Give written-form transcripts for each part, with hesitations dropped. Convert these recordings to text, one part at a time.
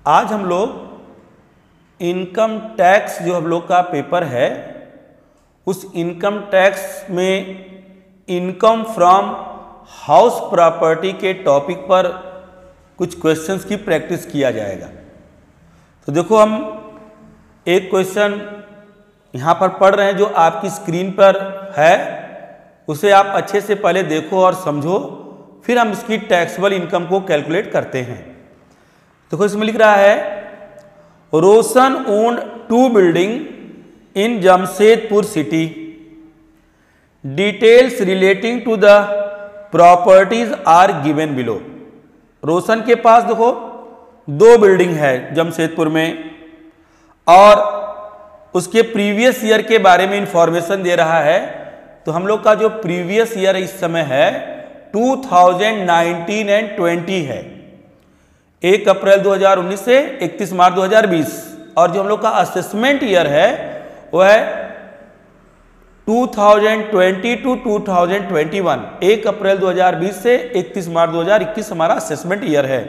आज हम लोग इनकम टैक्स जो हम लोग का पेपर है उस इनकम टैक्स में इनकम फ्रॉम हाउस प्रॉपर्टी के टॉपिक पर कुछ क्वेश्चंस की प्रैक्टिस किया जाएगा। तो देखो हम एक क्वेश्चन यहाँ पर पढ़ रहे हैं जो आपकी स्क्रीन पर है, उसे आप अच्छे से पहले देखो और समझो, फिर हम इसकी टैक्सेबल इनकम को कैलकुलेट करते हैं। देखो इसमें लिख रहा है Roshan owned 2 building in Jamshedpur city, details relating to the properties are given below. Roshan के पास देखो 2 बिल्डिंग है जमशेदपुर में और उसके प्रीवियस ईयर के बारे में इंफॉर्मेशन दे रहा है। तो हम लोग का जो प्रीवियस ईयर इस समय है 2019 एंड 20 है, 1 अप्रैल 2019 से 31 मार्च 2020, और जो हम लोग का असेसमेंट ईयर है वो है 2020 टू 2021, 1 अप्रैल 2020 से 31 मार्च 2021 हमारा असेसमेंट ईयर है।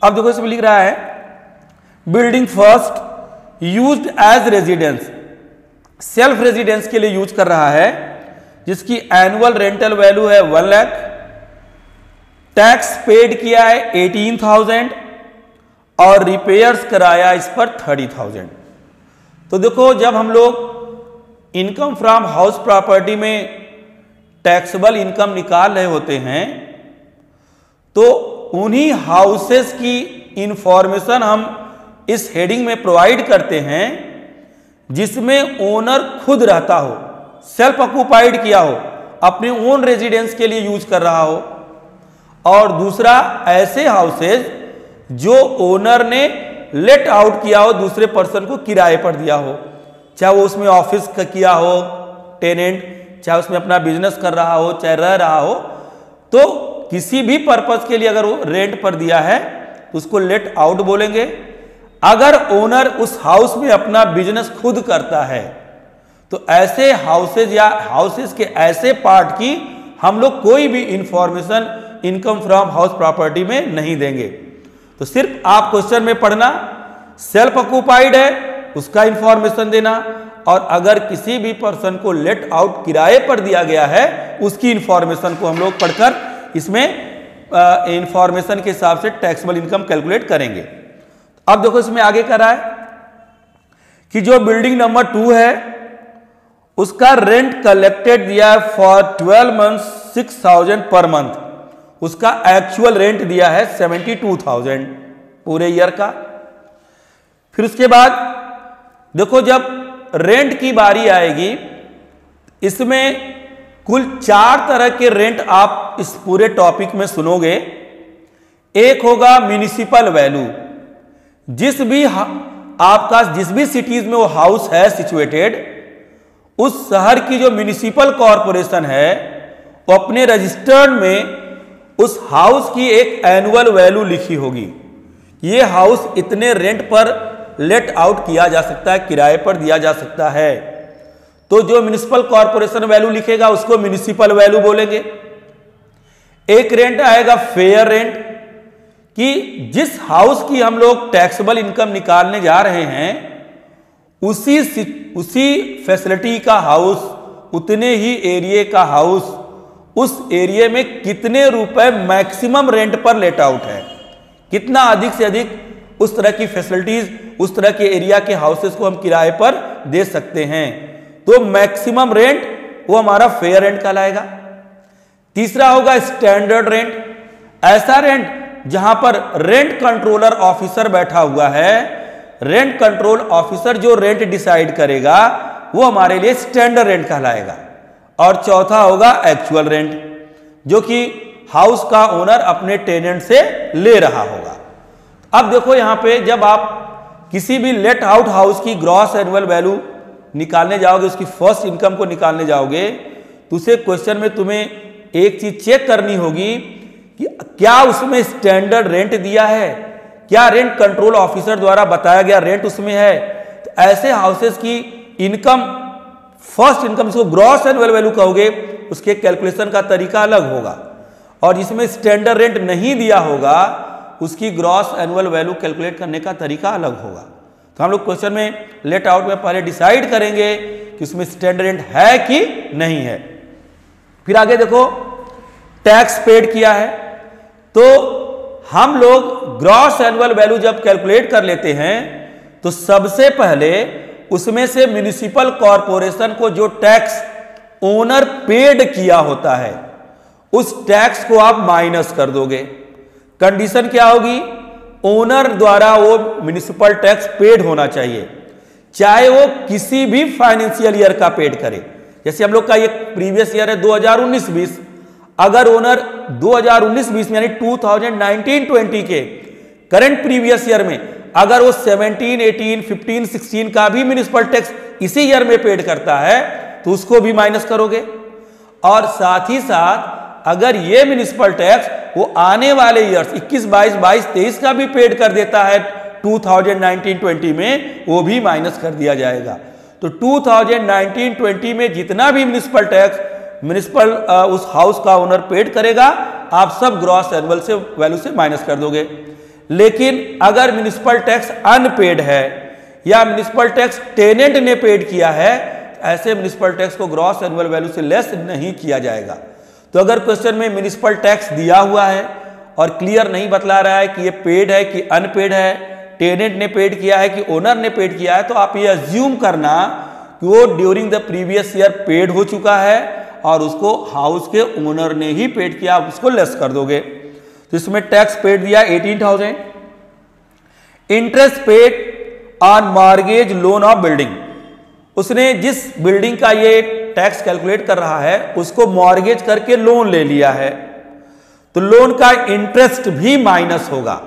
अब देखो इसमें लिख रहा है building first used as residence, self residence के लिए यूज कर रहा है, जिसकी एनुअल रेंटल वैल्यू है 1 लाख, टैक्स पेड किया है 18,000 और रिपेयर्स कराया इस पर 30,000। तो देखो जब हम लोग इनकम फ्रॉम हाउस प्रॉपर्टी में टैक्सेबल इनकम निकाल रहे होते हैं तो उन्हीं हाउसेस की इंफॉर्मेशन हम इस हेडिंग में प्रोवाइड करते हैं जिसमें ओनर खुद रहता हो, सेल्फ ऑक्यूपाइड किया हो, अपने ओन रेजिडेंस के लिए यूज कर रहा हो, और दूसरा ऐसे हाउसेज जो ओनर ने लेट आउट किया हो, दूसरे पर्सन को किराए पर दिया हो, चाहे वो उसमें ऑफिस का किया हो टेनेंट, चाहे उसमें अपना बिजनेस कर रहा हो, चाहे रह रहा हो, तो किसी भी पर्पस के लिए अगर वो रेंट पर दिया है तो उसको लेट आउट बोलेंगे। अगर ओनर उस हाउस में अपना बिजनेस खुद करता है तो ऐसे हाउसेज या हाउसेज के ऐसे पार्ट की हम लोग कोई भी information income from house property में नहीं देंगे। तो सिर्फ आप क्वेश्चन में पढ़ना, सेल्फ ऑक्यूपाइड है उसका इंफॉर्मेशन देना, और अगर किसी भी पर्सन को लेट आउट किराए पर दिया गया है उसकी इंफॉर्मेशन को हम लोग पढ़कर इसमें इंफॉर्मेशन के हिसाब से टैक्सेबल इनकम कैलकुलेट करेंगे। अब देखो इसमें आगे कर रहा है कि जो बिल्डिंग नंबर 2 है उसका रेंट कलेक्टेड दिया है फॉर 12 मंथ्स 6,000 पर मंथ, उसका एक्चुअल रेंट दिया है 72,000 पूरे ईयर का। फिर उसके बाद देखो जब रेंट की बारी आएगी इसमें कुल 4 तरह के रेंट आप इस पूरे टॉपिक में सुनोगे। एक होगा म्युनिसिपल वैल्यू, जिस भी सिटीज में वो हाउस है सिचुएटेड, उस शहर की जो म्युनिसिपल कॉरपोरेशन है वो अपने रजिस्टर्ड में उस हाउस की एक एनुअल वैल्यू लिखी होगी, ये हाउस इतने रेंट पर लेट आउट किया जा सकता है, किराए पर दिया जा सकता है। तो जो म्युनिसिपल कॉरपोरेशन वैल्यू लिखेगा उसको म्युनिसिपल वैल्यू बोलेंगे। एक रेंट आएगा फेयर रेंट, कि जिस हाउस की हम लोग टैक्सेबल इनकम निकालने जा रहे हैं उसी फैसिलिटी का हाउस, उतने ही एरिया का हाउस, उस एरिया में कितने रुपए मैक्सिमम रेंट पर लेट आउट है, कितना अधिक से अधिक उस तरह की फैसिलिटीज, उस तरह के एरिया के हाउसेस को हम किराए पर दे सकते हैं, तो मैक्सिमम रेंट वो हमारा फेयर रेंट कहलाएगा। तीसरा होगा स्टैंडर्ड रेंट, ऐसा रेंट जहां पर रेंट कंट्रोलर ऑफिसर बैठा हुआ है, रेंट कंट्रोल ऑफिसर जो रेंट डिसाइड करेगा वो हमारे लिए स्टैंडर्ड रेंट कहलाएगा। और चौथा होगा एक्चुअल रेंट, जो कि हाउस का ओनर अपने टेनेंट से ले रहा होगा। अब देखो यहां पे जब आप किसी भी लेट आउट हाउस की ग्रॉस एनुअल वैल्यू निकालने जाओगे, उसकी फर्स्ट इनकम को निकालने जाओगे, तो उसे क्वेश्चन में तुम्हें एक चीज चेक करनी होगी कि क्या उसमें स्टैंडर्ड रेंट दिया है, क्या रेंट कंट्रोल ऑफिसर द्वारा बताया गया रेंट उसमें है। तो ऐसे हाउसेस की इनकम, फर्स्ट इनकम जिसको ग्रॉस एनुअल वैल्यू कहोगे, उसके कैलकुलेशन का तरीका अलग होगा। और जिसमें स्टैंडर्ड रेंट नहीं दिया होगा उसकी ग्रॉस एनुअल वैल्यू कैलकुलेट करने का तरीका अलग होगा। तो हम लोग क्वेश्चन में लेट आउट में पहले डिसाइड करेंगे कि उसमें स्टैंडर्ड रेंट है कि नहीं है। फिर आगे देखो, टैक्स पेड किया है, तो हम लोग ग्रॉस एनुअल वैल्यू जब कैलकुलेट कर लेते हैं तो सबसे पहले उसमें से म्युनिसिपल कॉरपोरेशन को जो टैक्स ओनर पेड किया होता है उस टैक्स को आप माइनस कर दोगे। कंडीशन क्या होगी, ओनर द्वारा वो म्युनिसिपल टैक्स पेड होना चाहिए, चाहे वो किसी भी फाइनेंशियल ईयर का पेड करे। जैसे हम लोग का ये प्रीवियस ईयर है 2019-20, अगर ओनर 2019-20 यानी 2019-20 के करंट प्रीवियस ईयर में अगर वो 17, 18, 15, 16 का भी म्युनिसिपल टैक्स इसी ईयर में पेड करता है तो उसको भी माइनस करोगे। और साथ ही साथ अगर ये म्युनिसिपल टैक्स वो आने वाले ईयर्स 21, 22, 23 का भी पेड कर देता है 2019-20 में, वो भी माइनस कर दिया जाएगा। तो 2019-20 में जितना भी म्युनिसिपल टैक्स म्युनिसिपल उस हाउस का ओनर पेड करेगा आप सब ग्रॉस एनुअल से वैल्यू से माइनस कर दोगे। लेकिन अगर म्युनिसिपल टैक्स अनपेड है या म्युनिसिपल टैक्स टेनेंट ने पेड किया है, ऐसे म्युनिसिपल टैक्स को ग्रॉस एनुअल वैल्यू से लेस नहीं किया जाएगा। तो अगर क्वेश्चन में म्युनिसिपल टैक्स दिया हुआ है और क्लियर नहीं बतला रहा है कि ये पेड है कि अनपेड है, टेनेंट ने पेड किया है कि ओनर ने पेड किया है, तो आप ये अज्यूम करना कि वो during the previous year paid हो चुका है और उसको हाउस के ओनर ने ही पेड किया, आप उसको लेस कर दोगे। तो इसमें टैक्स पेड दिया 18,000। Interest paid on mortgage loan of building, उसने जिस बिल्डिंग का ये टैक्स कैलकुलेट कर रहा है उसको मॉर्गेज करके लोन ले लिया है, तो लोन का इंटरेस्ट भी माइनस होगा।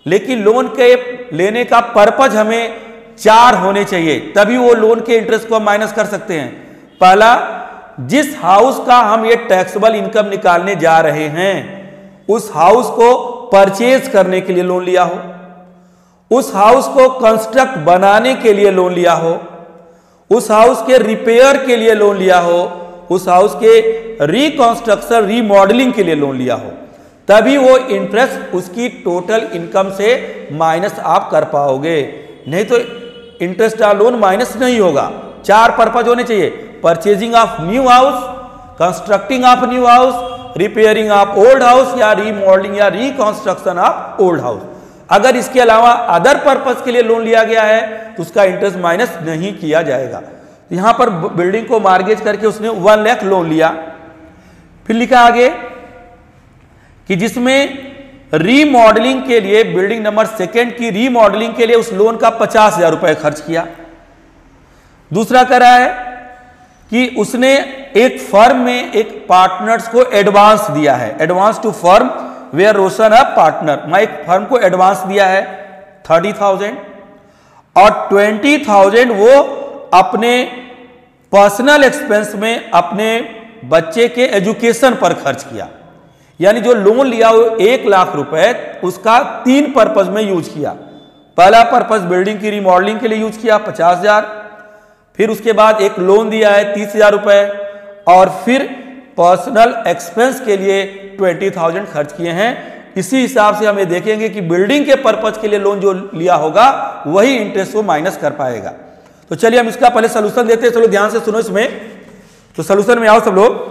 लेकिन लोन के लेने का पर्पज हमें 4 होने चाहिए, तभी वो लोन के इंटरेस्ट को हम माइनस कर सकते हैं। पहला, जिस हाउस का हम ये टैक्सेबल इनकम निकालने जा रहे हैं उस हाउस को परचेज करने के लिए लोन लिया हो, उस हाउस को कंस्ट्रक्ट बनाने के लिए लोन लिया हो, उस हाउस के रिपेयर के लिए लोन लिया हो, उस हाउस के रिकंस्ट्रक्शन रीमॉडलिंग के लिए लोन लिया हो, तभी वो इंटरेस्ट उसकी टोटल इनकम से माइनस आप कर पाओगे। नहीं तो इंटरेस्ट का लोन माइनस नहीं होगा। 4 पर्पज होने चाहिए, purchasing of new house, constructing of new house, repairing of old house या रीमॉडलिंग या रिकंस्ट्रक्शन ऑफ ओल्ड हाउस। अगर इसके अलावा अदर पर्पस के लिए लोन लिया गया है तो उसका इंटरेस्ट माइनस नहीं किया जाएगा। यहां पर बिल्डिंग को मॉर्गेज करके उसने 1 लाख लोन लिया। फिर लिखा आगे कि जिसमें रीमॉडलिंग के लिए बिल्डिंग नंबर 2 की रीमॉडलिंग के लिए उस लोन का 50,000 रुपए खर्च किया। दूसरा कह रहा है कि उसने एक फर्म में एक पार्टनर्स को एडवांस दिया है, advance to firm where Roshan a partner, मैं एक फर्म को एडवांस दिया है 30,000 और 20,000 वो अपने पर्सनल एक्सपेंस में अपने बच्चे के एजुकेशन पर खर्च किया। यानी जो लोन लिया वो 1 लाख रुपए उसका 3 पर्पज में यूज किया। पहला पर्पज बिल्डिंग की रिमॉडलिंग के लिए यूज किया 50,000, फिर उसके बाद एक लोन दिया है 30,000 रुपए और फिर पर्सनल एक्सपेंस के लिए 20,000 खर्च किए हैं। इसी हिसाब से हम ये देखेंगे कि बिल्डिंग के पर्पज के लिए लोन जो लिया होगा वही इंटरेस्ट को माइनस कर पाएगा। तो चलिए हम इसका पहले सोल्यूशन देते हैं। चलो ध्यान से सुनो इसमें, तो सोल्यूशन में आओ सब लोग।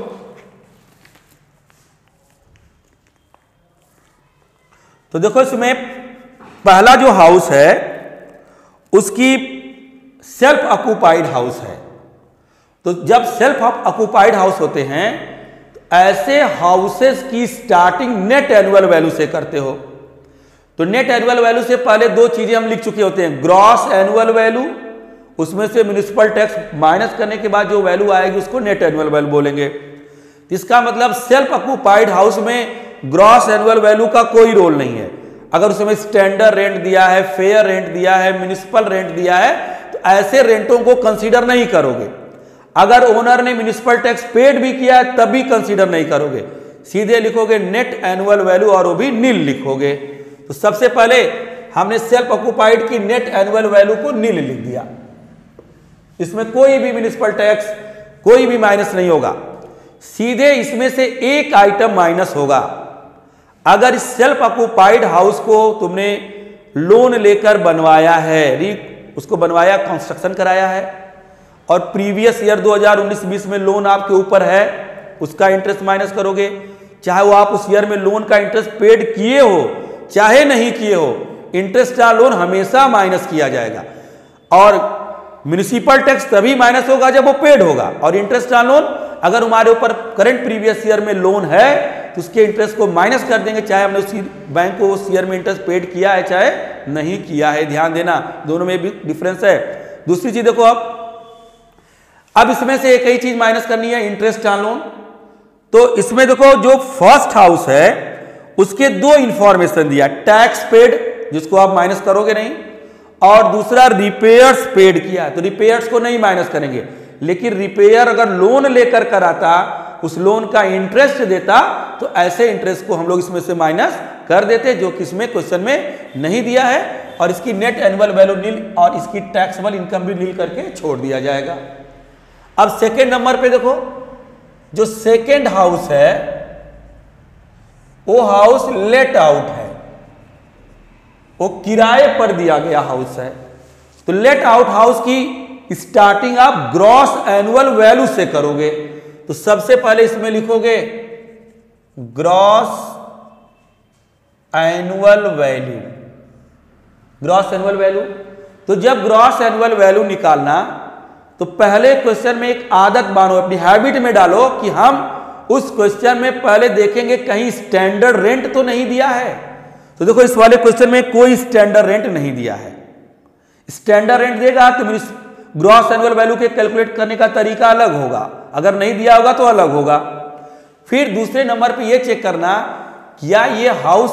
तो देखो इसमें पहला जो हाउस है उसकी सेल्फ ऑक्युपाइड हाउस है। तो जब सेल्फ ऑक्युपाइड हाउस होते हैं तो ऐसे हाउसेस की स्टार्टिंग नेट एनुअल वैल्यू से करते हो। तो नेट एनुअल वैल्यू से पहले 2 चीजें हम लिख चुके होते हैं, ग्रॉस एनुअल वैल्यू, उसमें से म्युनिसिपल टैक्स माइनस करने के बाद जो वैल्यू आएगी उसको नेट एनुअल वैल्यू बोलेंगे। इसका मतलब सेल्फ ऑक्युपाइड हाउस में ग्रॉस एनुअल वैल्यू का कोई रोल नहीं है। अगर उसमें स्टैंडर्ड रेंट दिया है, फेयर रेंट दिया है, म्युनिसिपल रेंट दिया है तो ऐसे रेंटों को कंसीडर नहीं करोगे। अगर ओनर ने म्युनिसिपल टैक्स पेड भी किया है तब भी कंसीडर नहीं करोगे, सीधे लिखोगे नेट एनुअल वैल्यू और वो भी नील लिखोगे। तो सबसे पहले हमने सेल्फ ऑक्युपाइड की नेट एनुअल वैल्यू को नील लिख दिया, इसमें कोई भी म्युनिसिपल टैक्स कोई भी माइनस नहीं होगा। सीधे इसमें से एक आइटम माइनस होगा। अगर इस सेल्फ ऑक्यूपाइड हाउस को तुमने लोन लेकर बनवाया है, उसको बनवाया, कंस्ट्रक्शन कराया है, और प्रीवियस ईयर 2019-20 में लोन आपके ऊपर है, उसका इंटरेस्ट माइनस करोगे। चाहे वो आप उस ईयर में लोन का इंटरेस्ट पेड किए हो चाहे नहीं किए हो, इंटरेस्ट ऑन लोन हमेशा माइनस किया जाएगा। और म्युनिसिपल टैक्स तभी माइनस होगा जब वो पेड होगा, और इंटरेस्ट ऑन लोन अगर हमारे ऊपर करंट प्रीवियस ईयर में लोन है तो उसके इंटरेस्ट को माइनस कर देंगे, चाहे हमने उसी बैंक को उस ईयर में इंटरेस्ट पेड किया है चाहे नहीं किया है। ध्यान देना, दोनों में भी डिफरेंस है। दूसरी चीज देखो, अब इसमें से एक ही चीज माइनस करनी है, इंटरेस्ट ऑन लोन। तो इसमें देखो जो फर्स्ट हाउस है उसके दो इंफॉर्मेशन दिया, टैक्स पेड जिसको आप माइनस करोगे नहीं, और दूसरा रिपेयर्स पेड किया, तो रिपेयर्स को नहीं माइनस करेंगे। लेकिन रिपेयर अगर लोन लेकर कराता, उस लोन का इंटरेस्ट देता, तो ऐसे इंटरेस्ट को हम लोग इसमें से माइनस कर देते, जो कि इसमें क्वेश्चन में नहीं दिया है, और इसकी नेट एनुअल वैल्यू नील और इसकी टैक्सेबल इनकम भी नील करके छोड़ दिया जाएगा। अब सेकेंड नंबर पे देखो, जो सेकेंड हाउस है वो हाउस लेट आउट है, वो किराए पर दिया गया हाउस है। तो लेट आउट हाउस की स्टार्टिंग आप ग्रॉस एनुअल वैल्यू से करोगे। तो सबसे पहले इसमें लिखोगे gross annual value, gross annual value. तो जब ग्रॉस एनुअल वैल्यू निकालना तो पहले क्वेश्चन में एक आदत मानो, अपनी हैबिट में डालो कि हम उस क्वेश्चन में पहले देखेंगे कहीं स्टैंडर्ड रेंट तो नहीं दिया है। तो देखो इस वाले क्वेश्चन में कोई स्टैंडर्ड रेंट नहीं दिया है। स्टैंडर्ड रेंट देगा तो मेरी ग्रॉस एनुअल वैल्यू के कैलकुलेट करने का तरीका अलग होगा, अगर नहीं दिया होगा तो अलग होगा। फिर दूसरे नंबर पे ये चेक करना क्या ये हाउस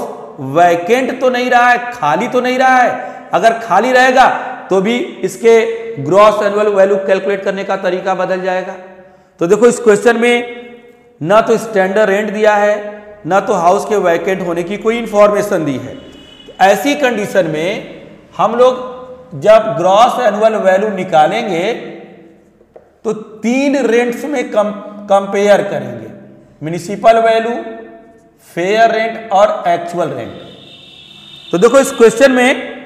वैकेंट तो नहीं रहा है, खाली तो नहीं रहा है। अगर खाली रहेगा तो भी इसके ग्रॉस एनुअल वैल्यू कैलकुलेट करने का तरीका बदल जाएगा। तो देखो इस क्वेश्चन में ना तो स्टैंडर्ड रेंट दिया है, ना तो हाउस के वैकेंट होने की कोई इंफॉर्मेशन दी है। तो ऐसी कंडीशन में हम लोग जब ग्रॉस एनुअल वैल्यू निकालेंगे तो तीन रेंट्स में कंपेयर करेंगे, म्युनिसिपल वैल्यू, फेयर रेंट और एक्चुअल रेंट। तो देखो इस क्वेश्चन में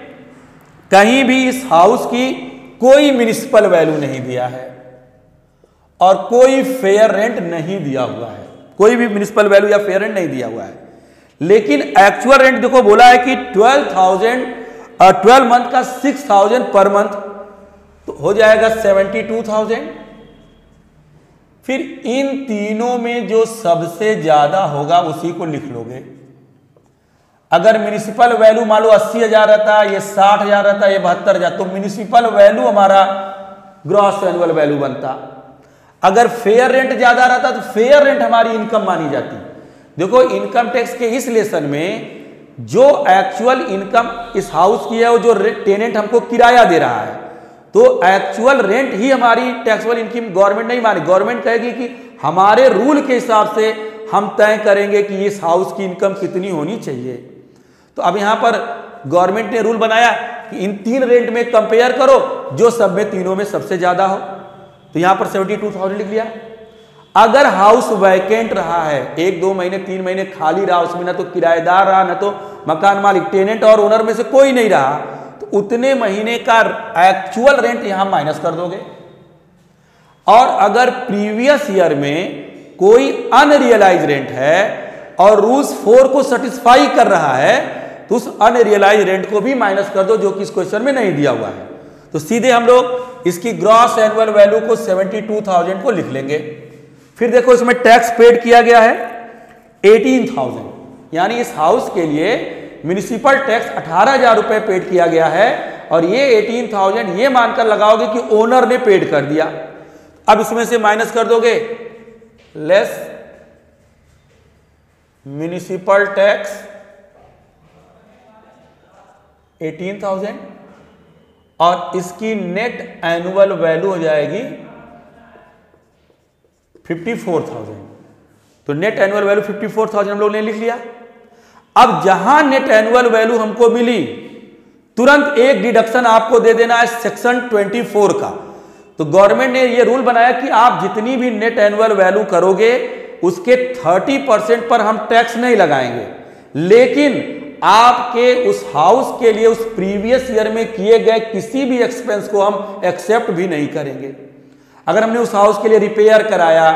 कहीं भी इस हाउस की कोई म्युनिसिपल वैल्यू नहीं दिया है और कोई फेयर रेंट नहीं दिया हुआ है, कोई भी म्युनिसिपल वैल्यू या फेयर रेंट नहीं दिया हुआ है। लेकिन एक्चुअल रेंट देखो बोला है कि 12 मंथ का 6,000 पर मंथ, तो हो जाएगा 72,000। फिर इन तीनों में जो सबसे ज्यादा होगा उसी को लिख लोगे। अगर म्युनिसिपल वैल्यू मान लो 80,000 रहता, ये 60,000 रहता, ये 72,000, तो म्युनिसिपल वैल्यू हमारा ग्रॉस एनुअल वैल्यू बनता। अगर फेयर रेंट ज्यादा रहता तो फेयर रेंट हमारी इनकम मानी जाती। देखो इनकम टैक्स के इस लेसन में जो एक्चुअल इनकम इस हाउस की है, वो जो टेनेंट हमको किराया दे रहा है, तो एक्चुअल रेंट ही हमारी टैक्सेबल इनकम गवर्नमेंट नहीं माने। गवर्नमेंट कहेगी कि हमारे रूल के हिसाब से हम तय करेंगे कि इस हाउस की इनकम कितनी होनी चाहिए। तो अब यहां पर गवर्नमेंट ने रूल बनाया कि इन तीन रेंट में कंपेयर करो, जो सब में तीनों में सबसे ज्यादा हो। तो यहां पर 72,000 लिख लिया। अगर हाउस वैकेंट रहा है, 1, 2 महीने 3 महीने खाली रहा, उसमें ना तो किराएदार रहा, ना तो मकान मालिक, टेनेंट और ओनर में से कोई नहीं रहा, तो उतने महीने का एक्चुअल रेंट यहां माइनस कर दोगे। और अगर प्रीवियस ईयर में कोई अनरियलाइज रेंट है और रूल्स 4 को सेटिस्फाई कर रहा है, तो उस अनरियलाइज रेंट को भी माइनस कर दो, जो कि इस क्वेश्चन में नहीं दिया हुआ है। तो सीधे हम लोग इसकी ग्रॉस एनुअल वैल्यू को 72,000 को लिख लेंगे। फिर देखो इसमें टैक्स पेड किया गया है 18,000, यानी इस हाउस के लिए म्युनिसिपल टैक्स 18,000 रुपए पेड किया गया है, और ये 18,000 ये मानकर लगाओगे कि ओनर ने पेड कर दिया। अब इसमें से माइनस कर दोगे, लेस म्युनिसिपल टैक्स 18,000 और इसकी नेट एनुअल वैल्यू हो जाएगी 54,000। तो नेट एनुअल वैल्यू 54,000 हम लोग ने लिख लिया। अब जहां नेट एनुअल वैल्यू हमको मिली, तुरंत एक डिडक्शन आपको दे देना है सेक्शन 24 का। तो गवर्नमेंट ने ये रूल बनाया कि आप जितनी भी नेट एनुअल वैल्यू करोगे उसके 30% पर हम टैक्स नहीं लगाएंगे, लेकिन आपके उस हाउस के लिए उस प्रीवियस ईयर में किए गए किसी भी एक्सपेंस को हम एक्सेप्ट भी नहीं करेंगे। अगर हमने उस हाउस के लिए रिपेयर कराया,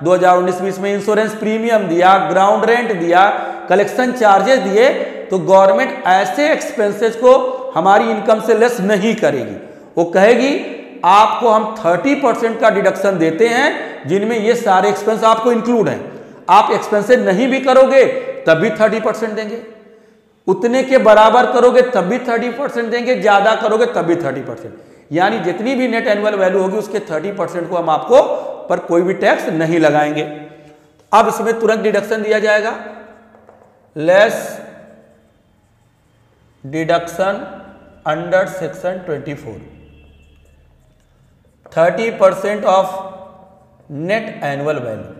2019-20 में इंश्योरेंस प्रीमियम दिया, ग्राउंड रेंट दिया, कलेक्शन चार्जेस दिए, तो गवर्नमेंट ऐसे एक्सपेंसेस को हमारी इनकम से लेस नहीं करेगी। वो कहेगी आपको हम 30% का डिडक्शन देते हैं जिनमें ये सारे एक्सपेंस आपको इंक्लूड हैं। आप एक्सपेंसेस नहीं भी करोगे तब भी 30% देंगे, उतने के बराबर करोगे तब भी 30% देंगे, ज्यादा करोगे तब भी 30%। यानी जितनी भी नेट एनुअल वैल्यू होगी उसके 30% को हम आपको पर कोई भी टैक्स नहीं लगाएंगे। अब इसमें तुरंत डिडक्शन दिया जाएगा, less deduction under section 24, 30% of net annual value.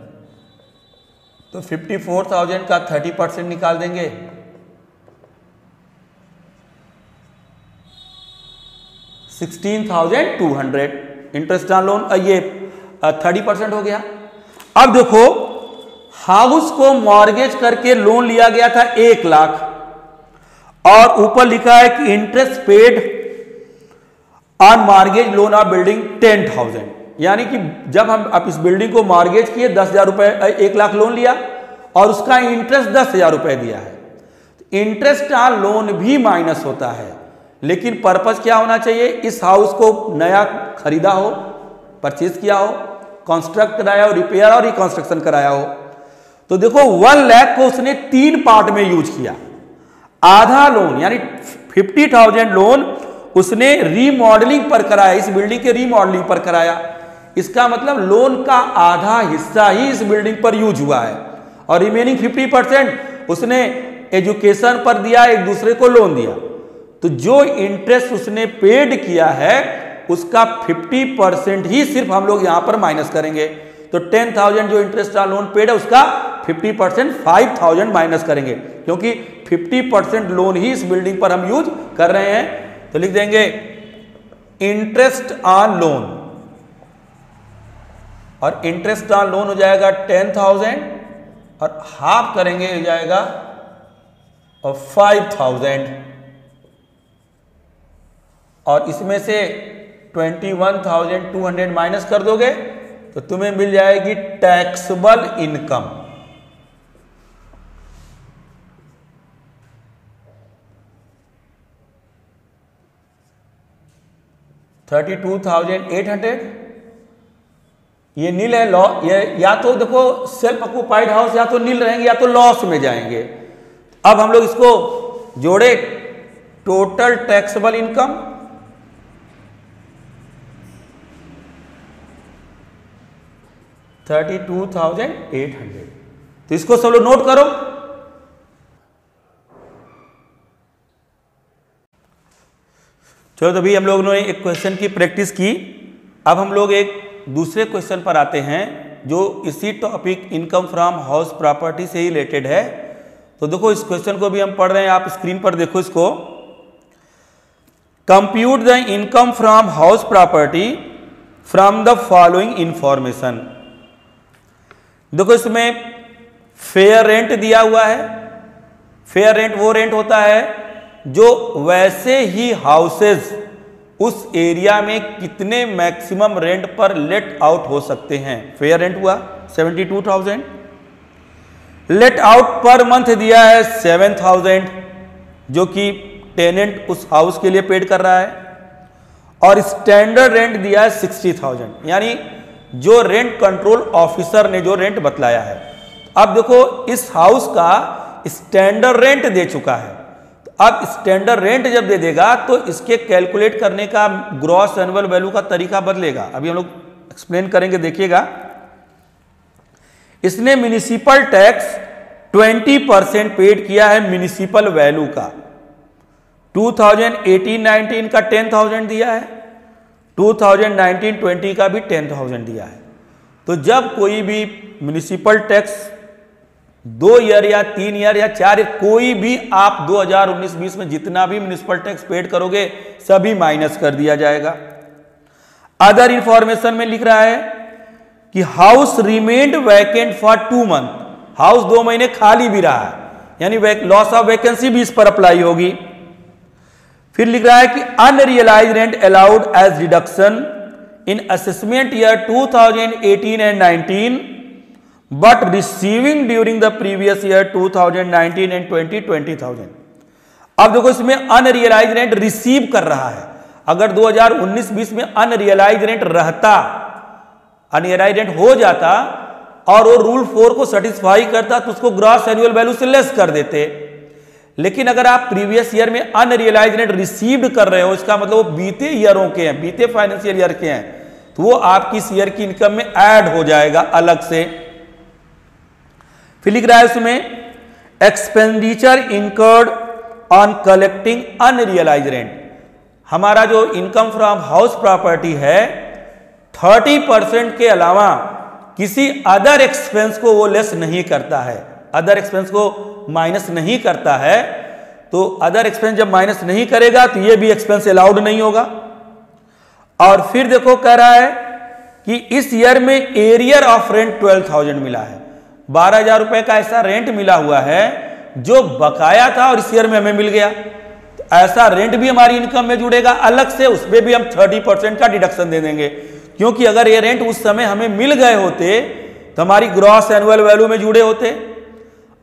तो 54,000 का 30% निकाल देंगे, 16,200 इंटरेस्ट ऑन लोन, ये 30% हो गया। अब देखो हाउस को मॉर्गेज करके लोन लिया गया था 1 लाख और ऊपर लिखा है कि interest paid on mortgage loan of building 10,000, यानी कि जब हम अब इस बिल्डिंग को मॉर्गेज किए 10,000 रुपए, 1 लाख लोन लिया और उसका इंटरेस्ट 10,000 रुपए दिया है। इंटरेस्ट ऑन लोन भी माइनस होता है, लेकिन पर्पस क्या होना चाहिए, इस हाउस को नया खरीदा हो, परचेज किया हो, कंस्ट्रक्ट कराया हो, रिपेयर और रिकंस्ट्रक्शन कराया हो। तो देखो 1 लाख को उसने 3 पार्ट में यूज किया। आधा लोन यानी 50,000 लोन उसने रीमॉडलिंग पर कराया, इस बिल्डिंग के रीमॉडलिंग पर कराया। इसका मतलब लोन का आधा हिस्सा ही इस बिल्डिंग पर यूज हुआ है और रिमेनिंग 50% उसने एजुकेशन पर दिया, एक दूसरे को लोन दिया। तो जो इंटरेस्ट उसने पेड किया है उसका 50% ही सिर्फ हम लोग यहां पर माइनस करेंगे। तो 10,000 जो इंटरेस्ट ऑन लोन पेड है उसका 50% 5,000 माइनस करेंगे, क्योंकि 50% लोन ही इस बिल्डिंग पर हम यूज कर रहे हैं। तो लिख देंगे इंटरेस्ट ऑन लोन, और इंटरेस्ट ऑन लोन हो जाएगा 10,000 और हाफ करेंगे हो जाएगा और 5,000, और इसमें से 21,200 माइनस कर दोगे तो तुम्हें मिल जाएगी टैक्सेबल इनकम। $32,800। ये नील है, लॉ, ये या तो देखो सेल्फ ऑक्यूपाइड हाउस या तो नील रहेंगे या तो लॉस में जाएंगे। अब हम लोग इसको जोड़े, टोटल टैक्सेबल इनकम $32,800। तो इसको सब लोग नोट करो। चलो, तो अभी हम लोगों ने एक क्वेश्चन की प्रैक्टिस की। अब हम लोग एक दूसरे क्वेश्चन पर आते हैं जो इसी topic income from house property से ही रिलेटेड है। तो देखो इस क्वेश्चन को भी हम पढ़ रहे हैं, आप स्क्रीन पर देखो इसको। Compute the income from house property from the following information. देखो इसमें फेयर रेंट दिया हुआ है। फेयर रेंट वो रेंट होता है जो वैसे ही हाउसेस उस एरिया में कितने मैक्सिमम रेंट पर लेट आउट हो सकते हैं। फेयर रेंट हुआ 72,000। लेट आउट पर मंथ दिया है 7,000 जो कि टेनेंट उस हाउस के लिए पेड कर रहा है, और स्टैंडर्ड रेंट दिया है 60,000, यानी जो रेंट कंट्रोल ऑफिसर ने जो रेंट बतलाया है। अब देखो इस हाउस का स्टैंडर्ड रेंट दे चुका है, तो अब स्टैंडर्ड रेंट जब दे देगा तो इसके कैलकुलेट करने का ग्रॉस एनुअल वैल्यू का तरीका बदलेगा। अभी हम लोग एक्सप्लेन करेंगे, देखिएगा। इसने म्युनिसिपल टैक्स 20% पेड किया है म्युनिसिपल वैल्यू का। 2018-19 का 10,000 दिया है, 2019-20 का भी 10,000 दिया है। तो जब कोई भी म्युनिसिपल टैक्स 2 ईयर या 3 ईयर या 4 ईयर, कोई भी आप 2019-20 में जितना भी म्युनिसिपल टैक्स पेड करोगे सभी माइनस कर दिया जाएगा। अदर इंफॉर्मेशन में लिख रहा है कि house remained vacant for 2 month. House 2 महीने खाली भी रहा है, यानी लॉस ऑफ वैकेंसी भी इस पर अप्लाई होगी। फिर लिख रहा है कि unrealised rent allowed as deduction in assessment year 2018 and 19 but receiving during the previous year 2019 and 20,000। अब देखो इसमें अनरियलाइज रेंट रिसीव कर रहा है। अगर 2019-20 में अनरियलाइज रेंट रहता, अनरियलाइज रेंट हो जाता और वो रूल 4 को सेटिस्फाई करता तो उसको ग्रॉस एनुअल वैल्यू से लेस कर देते। लेकिन अगर आप प्रीवियस ईयर में अनरियलाइज रेंट रिसीव्ड कर रहे हो, इसका मतलब वो बीते ईयरों के हैं, बीते फाइनेंशियल ईयर के हैं, तो वो आपकी इस ईयर की इनकम में ऐड हो जाएगा अलग से। फिर लिख रहा है उसमें expenditure incurred on collecting unrealise rent. हमारा जो इनकम फ्रॉम हाउस प्रॉपर्टी है 30% के अलावा किसी अदर एक्सपेंस को वो लेस नहीं करता है, अदर एक्सपेंस को माइनस नहीं करता है। तो अदर एक्सपेंस जब माइनस नहीं करेगा तो ये भी एक्सपेंस अलाउड नहीं होगा। और फिर देखो कह रहा है कि इस ईयर में एरियर ऑफ रेंट 12,000 मिला है, 12,000 रुपए का ऐसा रेंट मिला हुआ है जो बकाया था और इस ईयर में हमें मिल गया। तो ऐसा रेंट भी हमारी इनकम में जुड़ेगा अलग से, उसमें भी हम 30% का डिडक्शन दे देंगे, क्योंकि अगर ये रेंट उस समय हमें मिल गए होते तो हमारी ग्रॉस एनुअल वैल्यू में जुड़े होते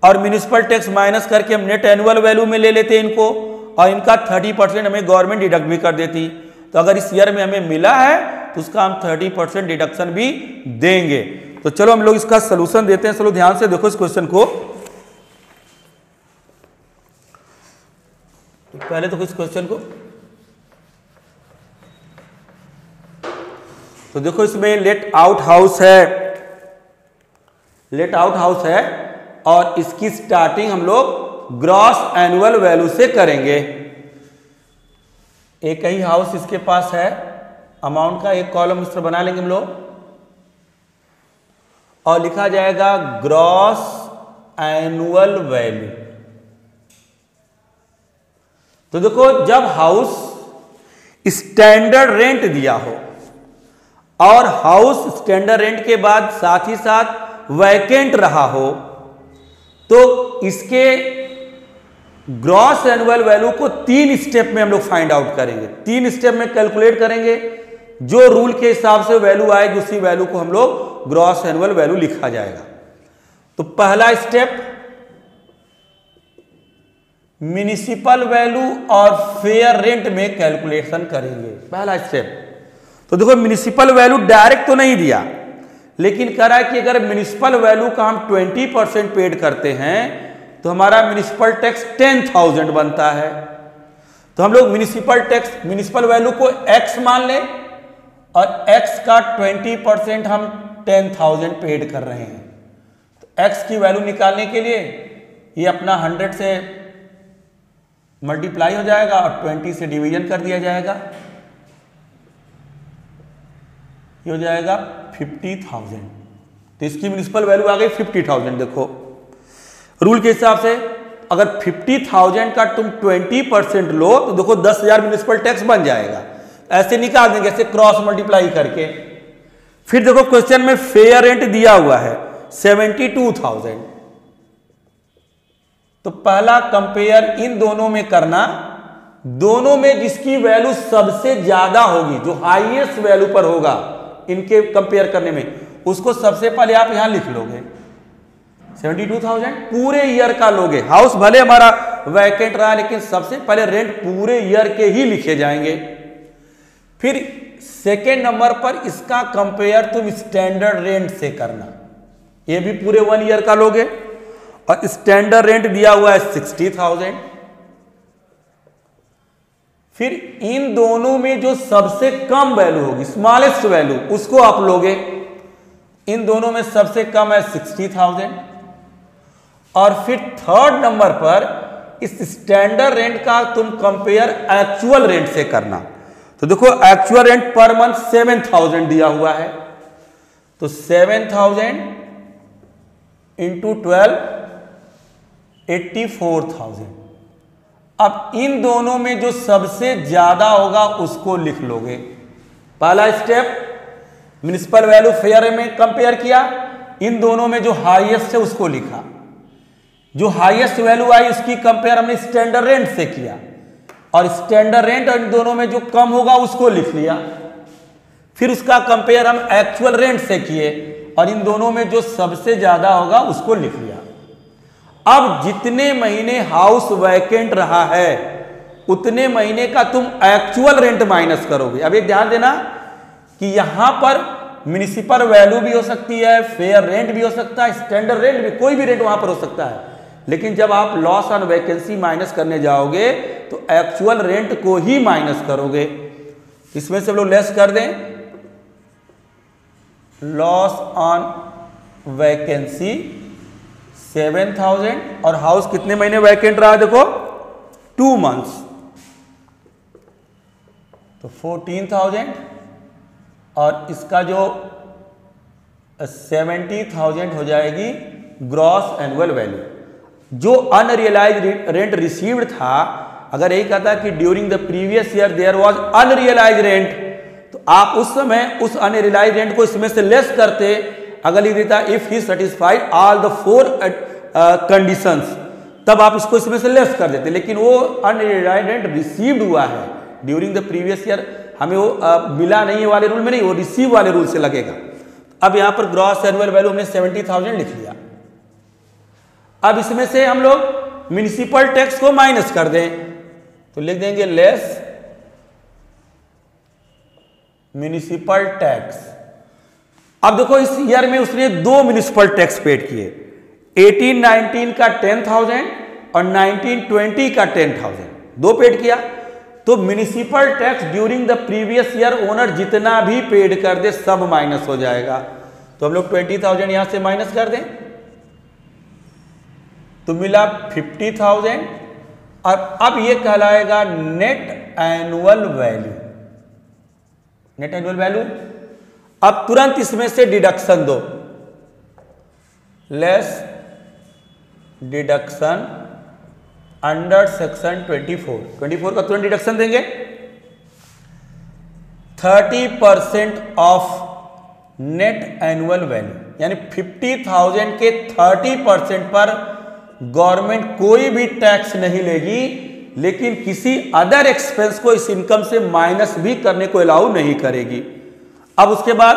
और म्युनिसिपल टैक्स माइनस करके हम नेट एनुअल वैल्यू में ले लेते इनको, और इनका 30% हमें गवर्नमेंट डिडक्ट भी कर देती। तो अगर इस ईयर में हमें मिला है तो उसका हम 30% डिडक्शन भी देंगे। तो चलो हम लोग इसका सोल्यूशन देते हैं। चलो ध्यान से देखो इस क्वेश्चन को। तो पहले तो इस क्वेश्चन को तो देखो इसमें लेट आउट हाउस है, लेट आउट हाउस है और इसकी स्टार्टिंग हम लोग ग्रॉस एनुअल वैल्यू से करेंगे। एक ही हाउस इसके पास है, अमाउंट का एक कॉलम इस तरह बना लेंगे हम लोग और लिखा जाएगा ग्रॉस एनुअल वैल्यू। तो देखो जब हाउस स्टैंडर्ड रेंट दिया हो और हाउस स्टैंडर्ड रेंट के बाद साथ ही साथ वैकेंट रहा हो तो इसके ग्रॉस एनुअल वैल्यू को 3 स्टेप में हम लोग फाइंड आउट करेंगे, 3 स्टेप में कैलकुलेट करेंगे। जो रूल के हिसाब से वैल्यू आएगी उसी वैल्यू को हम लोग ग्रॉस एनुअल वैल्यू लिखा जाएगा। तो पहला स्टेप म्युनिसिपल वैल्यू और फेयर रेंट में कैलकुलेशन करेंगे, पहला स्टेप। तो देखो म्युनिसिपल वैल्यू डायरेक्ट तो नहीं दिया, लेकिन कह रहा है कि अगर म्युनिसिपल वैल्यू का हम 20% पेड करते हैं तो हमारा म्युनिसिपल टैक्स 10,000 बनता है। तो हम लोग म्युनिसिपल टैक्स, म्युनिसिपल वैल्यू को x मान लें और x का 20% हम 10,000 पेड कर रहे हैं। तो x की वैल्यू निकालने के लिए ये अपना 100 से मल्टीप्लाई हो जाएगा और 20 से डिवीजन कर दिया जाएगा, ये हो जाएगा 50,000। तो इसकी म्युनिसिपल वैल्यू आ गई 50,000। देखो रूल के हिसाब से अगर 50,000 का तुम 20% लो तो देखो 10,000 म्युनिसिपल टैक्स बन जाएगा। ऐसे निकाल देंगे, ऐसे क्रॉस मल्टीप्लाई करके। फिर देखो क्वेश्चन में फेयर रेंट दिया हुआ है 72,000। तो पहला कंपेयर इन दोनों में करना, दोनों में जिसकी वैल्यू सबसे ज्यादा होगी, जो हाईएस्ट वैल्यू पर होगा इनके कंपेयर करने में, उसको सबसे पहले आप यहां लिख लोगे 72,000 पूरे ईयर का लोगे। हाउस भले हमारा वैकेंट रहा लेकिन सबसे पहले रेंट पूरे ईयर के ही लिखे जाएंगे। फिर सेकेंड नंबर पर इसका कंपेयर तुम स्टैंडर्ड रेंट से करना, ये भी पूरे 1 ईयर का लोगे और स्टैंडर्ड रेंट दिया हुआ है 60,000। फिर इन दोनों में जो सबसे कम वैल्यू होगी, स्मॉलेस्ट वैल्यू, उसको आप लोगे। इन दोनों में सबसे कम है 60,000। और फिर थर्ड नंबर पर इस स्टैंडर्ड रेंट का तुम कंपेयर एक्चुअल रेंट से करना। तो देखो एक्चुअल रेंट पर मंथ 7,000 दिया हुआ है, तो 7,000 इंटू 12 84,000। अब इन दोनों में जो सबसे ज्यादा होगा उसको लिख लोगे। पहला स्टेप म्युनिसिपल वैल्यू फेयर में कंपेयर किया, इन दोनों में जो हाईएस्ट है उसको लिखा। जो हाईएस्ट वैल्यू आई उसकी कंपेयर हमने स्टैंडर्ड रेंट से किया, और स्टैंडर्ड रेंट और इन दोनों में जो कम होगा उसको लिख लिया। फिर उसका कंपेयर हम एक्चुअल रेंट से किए और इन दोनों में जो सबसे ज्यादा होगा उसको लिख लिया। अब जितने महीने हाउस वैकेंट रहा है उतने महीने का तुम एक्चुअल रेंट माइनस करोगे। अब एक ध्यान देना कि यहां पर म्युनिसिपल वैल्यू भी हो सकती है, फेयर रेंट भी हो सकता है, स्टैंडर्ड रेंट भी, कोई भी रेंट वहां पर हो सकता है। लेकिन जब आप लॉस ऑन वैकेंसी माइनस करने जाओगे तो एक्चुअल रेंट को ही माइनस करोगे। इसमें से हम लोग लेस कर दें, लॉस ऑन वैकेंसी 7000 और हाउस कितने महीने वैकेंट रहा देखो 2 मंथ्स, तो 14000 और इसका जो 70,000 हो जाएगी ग्रॉस एनुअल वैल्यू। जो अनरियलाइज रेंट रिसीव्ड था, अगर यही कहता कि during the previous year there was unrealised rent, तो आप उस समय उस अनरियलाइज रेंट को इसमें से लेस करते। अगर लिख देता if he satisfied all the 4 conditions, तब आप इसको इसमें से लेस कर देते। लेकिन वो अनरियलाइज रेंट रिसीव्ड हुआ है ड्यूरिंग द प्रीवियस ईयर, हमें वो मिला नहीं है वाले रूल में नहीं, वो रिसीव वाले रूल से लगेगा। अब यहां पर ग्रॉस एनुअल वैल्यू हमने 70,000 लिख लिया। अब इसमें से हम लोग म्युनिसिपल टैक्स को माइनस कर दें, तो लिख देंगे लेस म्युनिसिपल टैक्स। अब देखो इस ईयर में उसने 2 म्युनिसिपल टैक्स पेड किए, 18-19 का 10,000 और 19-20 का 10,000, 2 पेड किया। तो municipal tax during the previous year owner जितना भी पेड कर दे सब माइनस हो जाएगा। तो हम लोग 20,000 यहां से माइनस कर दें तो मिला 50,000, और अब ये कहलाएगा net annual value. Net annual value. अब तुरंत इसमें से डिडक्शन दो, लेस डिडक्शन अंडर सेक्शन 24 का तुरंत डिडक्शन देंगे। 30% ऑफ नेट एनुअल वैल्यू, यानी 50,000 के 30% पर गवर्नमेंट कोई भी टैक्स नहीं लेगी, लेकिन किसी अदर एक्सपेंस को इस इनकम से माइनस भी करने को अलाउ नहीं करेगी। अब उसके बाद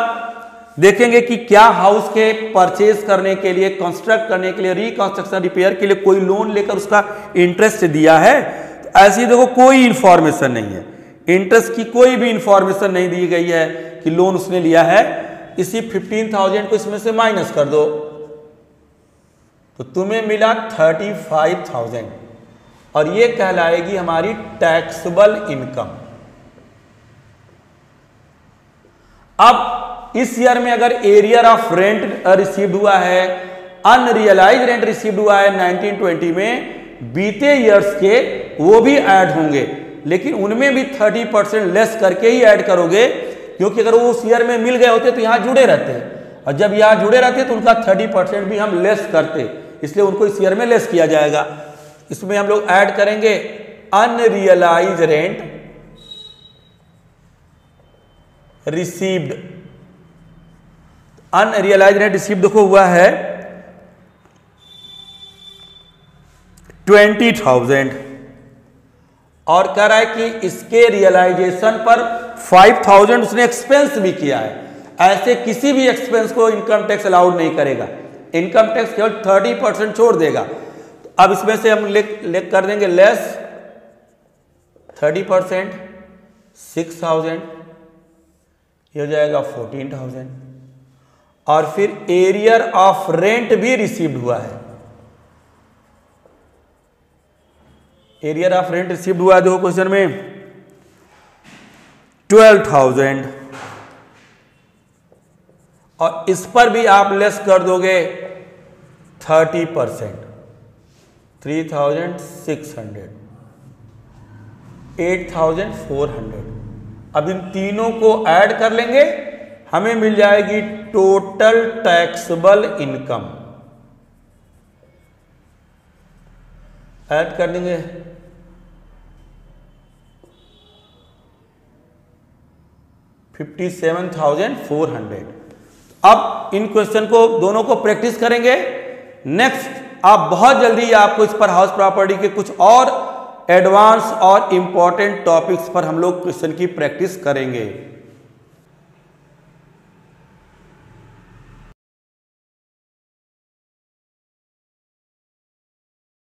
देखेंगे कि क्या हाउस के परचेज करने के लिए, कंस्ट्रक्ट करने के लिए, रिकंस्ट्रक्शन रिपेयर के लिए कोई लोन लेकर उसका इंटरेस्ट दिया है। तो ऐसी देखो कोई इंफॉर्मेशन नहीं है, इंटरेस्ट की कोई भी इंफॉर्मेशन नहीं दी गई है कि लोन उसने लिया है। इसी 15,000 को इसमें से माइनस कर दो तो तुम्हें मिला 35,000, और ये कहलाएगी हमारी टैक्सेबल इनकम। अब इस ईयर में अगर एरियर ऑफ रेंट रिसीव्ड हुआ है, अनरियलाइज रेंट रिसीव्ड हुआ है 1920 में, बीते ईयर्स के वो भी ऐड होंगे, लेकिन उनमें भी 30% लेस करके ही ऐड करोगे, क्योंकि अगर वो उस ईयर में मिल गए होते तो यहां जुड़े रहते, और जब यहां जुड़े रहते तो उनका 30% भी हम लेस करते, इसलिए उनको इस ईयर में लेस किया जाएगा। इसमें हम लोग ऐड करेंगे unrealise rent received. Unrealise rent received देखो हुआ है 20,000, और कह रहा है कि इसके रियलाइजेशन पर 5,000 उसने एक्सपेंस भी किया है। ऐसे किसी भी एक्सपेंस को इनकम टैक्स अलाउड नहीं करेगा, इनकम टैक्स केवल 30% छोड़ देगा। तो अब इसमें से हम लेख कर देंगे लेस 30%, 6,000, ये हो जाएगा 14,000, और फिर एरियर ऑफ रेंट भी रिसीव्ड हुआ है। एरियर ऑफ रेंट रिसीव्ड हुआ है देखो क्वेश्चन में 12,000, और इस पर भी आप लेस कर दोगे 30%, 3,600, 8,400। अब इन तीनों को ऐड कर लेंगे, हमें मिल जाएगी टोटल टैक्सेबल इनकम। ऐड कर देंगे 57,400। अब इन क्वेश्चन को दोनों को प्रैक्टिस करेंगे। नेक्स्ट आप बहुत जल्दी आपको इस पर हाउस प्रॉपर्टी के कुछ और एडवांस और इंपॉर्टेंट टॉपिक्स पर हम लोग क्वेश्चन की प्रैक्टिस करेंगे।